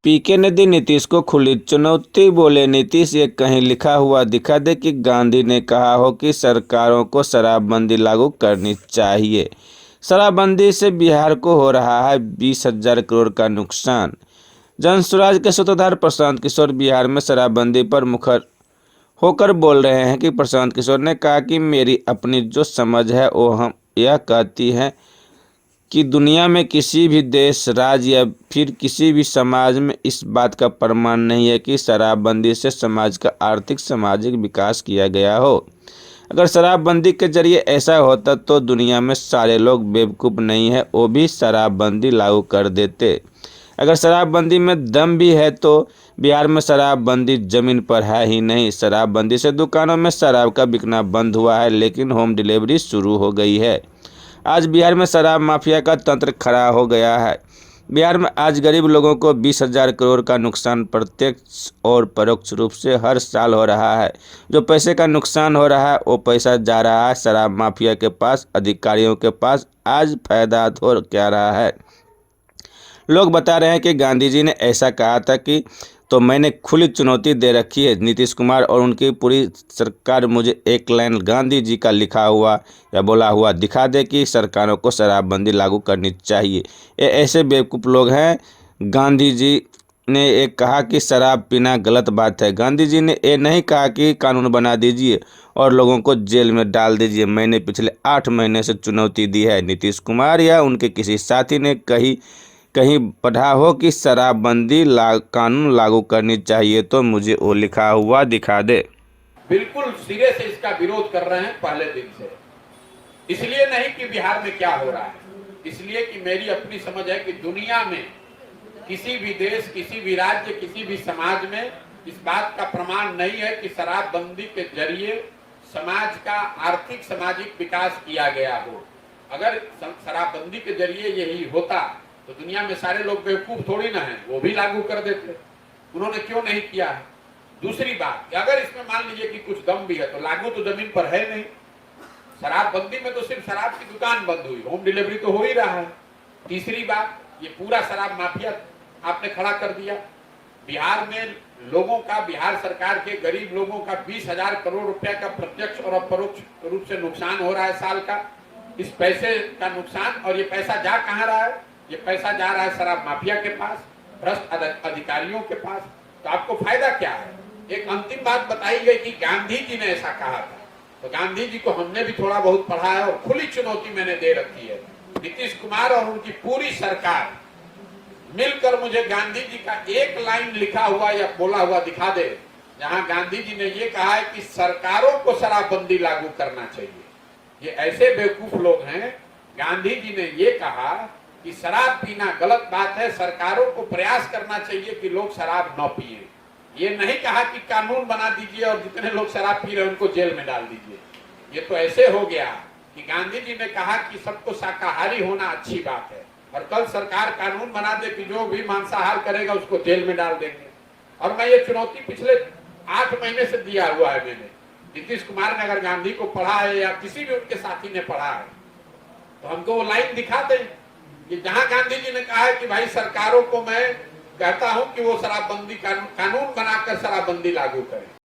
पीके ने दी नीतीश को खुली चुनौती, बोले नीतीश ये कहीं लिखा हुआ दिखा दे कि गांधी ने कहा हो कि सरकारों को शराबबंदी लागू करनी चाहिए। शराबबंदी से बिहार को हो रहा है 20,000 करोड़ का नुकसान। जनसुराज के सूत्रधार प्रशांत किशोर बिहार में शराबबंदी पर मुखर होकर बोल रहे हैं कि प्रशांत किशोर ने कहा कि मेरी अपनी जो समझ है वो हम यह कहती है कि दुनिया में किसी भी देश, राज्य या फिर किसी भी समाज में इस बात का प्रमाण नहीं है कि शराबबंदी से समाज का आर्थिक सामाजिक विकास किया गया हो। अगर शराबबंदी के जरिए ऐसा होता तो दुनिया में सारे लोग बेवकूफ़ नहीं है, वो भी शराबबंदी लागू कर देते। अगर शराबबंदी में दम भी है तो बिहार में शराबबंदी जमीन पर है ही नहीं। शराबबंदी से दुकानों में शराब का बिकना बंद हुआ है, लेकिन होम डिलीवरी शुरू हो गई है। आज बिहार में शराब माफिया का तंत्र खड़ा हो गया है। बिहार में आज गरीब लोगों को 20,000 करोड़ का नुकसान प्रत्यक्ष और परोक्ष रूप से हर साल हो रहा है। जो पैसे का नुकसान हो रहा है वो पैसा जा रहा है शराब माफिया के पास, अधिकारियों के पास। आज फायदा हो क्या रहा है? लोग बता रहे हैं कि गांधी जी ने ऐसा कहा था कि तो मैंने खुली चुनौती दे रखी है नीतीश कुमार और उनकी पूरी सरकार, मुझे एक लाइन गांधी जी का लिखा हुआ या बोला हुआ दिखा दे कि सरकारों को शराबबंदी लागू करनी चाहिए। ये ऐसे बेवकूफ़ लोग हैं। गांधी जी ने एक कहा कि शराब पीना गलत बात है। गांधी जी ने ये नहीं कहा कि कानून बना दीजिए और लोगों को जेल में डाल दीजिए। मैंने पिछले 8 महीने से चुनौती दी है। नीतीश कुमार या उनके किसी साथी ने कहीं कहीं पढ़ा हो कि शराबबंदी कानून लागू करनी चाहिए तो मुझे वो लिखा हुआ दिखा दे। बिल्कुल सिरे से इसका विरोध कर रहे हैं पहले दिन से। इसलिए नहीं कि बिहार में क्या हो रहा है, इसलिए कि मेरी अपनी समझ है कि दुनिया में किसी भी देश, किसी भी राज्य, किसी भी समाज में इस बात का प्रमाण नहीं है कि शराबबंदी के जरिए समाज का आर्थिक सामाजिक विकास किया गया हो। अगर शराबबंदी के जरिए यही होता तो दुनिया में सारे लोग बेवकूफ थोड़ी ना है, वो भी लागू कर देते। उन्होंने क्यों नहीं किया है? दूसरी बात कि अगर इसमें मान लीजिए कि कुछ दम भी है तो लागू तो जमीन पर है नहीं। शराबबंदी में तो सिर्फ शराब की दुकान बंद हुई, होम डिलीवरी तो हो ही रहा है। तीसरी बात, ये पूरा शराब माफिया आपने खड़ा कर दिया। बिहार में लोगों का, बिहार सरकार के गरीब लोगों का 20,000 करोड़ रुपया का प्रत्यक्ष और अपरोक्ष रूप से नुकसान हो रहा है साल का। इस पैसे का नुकसान, और ये पैसा जा कहाँ रहा है? ये पैसा जा रहा है शराब माफिया के पास, भ्रष्ट अधिकारियों के पास। तो आपको फायदा क्या है? एक अंतिम बात बताई गई कि गांधी जी ने ऐसा कहा था, तो गांधी जी को हमने भी थोड़ा बहुत पढ़ा है और खुली चुनौती मैंने दे रखी है। नीतीश कुमार और उनकी पूरी सरकार मिलकर मुझे गांधी जी का एक लाइन लिखा हुआ या बोला हुआ दिखा दे जहां गांधी जी ने ये कहा है कि सरकारों को शराबबंदी लागू करना चाहिए। ये ऐसे बेवकूफ लोग हैं। गांधी जी ने ये कहा कि शराब पीना गलत बात है, सरकारों को प्रयास करना चाहिए कि लोग शराब न पिए। ये नहीं कहा कि कानून बना दीजिए और जितने लोग शराब पी रहे हैं उनको जेल में डाल दीजिए। ये तो ऐसे हो गया कि गांधी जी ने कहा कि सबको शाकाहारी होना अच्छी बात है और कल सरकार कानून बना दे कि जो भी मांसाहार करेगा उसको जेल में डाल देंगे। और मैं ये चुनौती पिछले 8 महीने से दिया हुआ है मैंने। नीतीश कुमार ने अगर गांधी को पढ़ा है या किसी भी उनके साथी ने पढ़ा है तो हमको वो लाइन दिखा दें कि जहां गांधी जी ने कहा है कि भाई सरकारों को मैं कहता हूं कि वो शराबबंदी कानून बनाकर शराबबंदी लागू करें।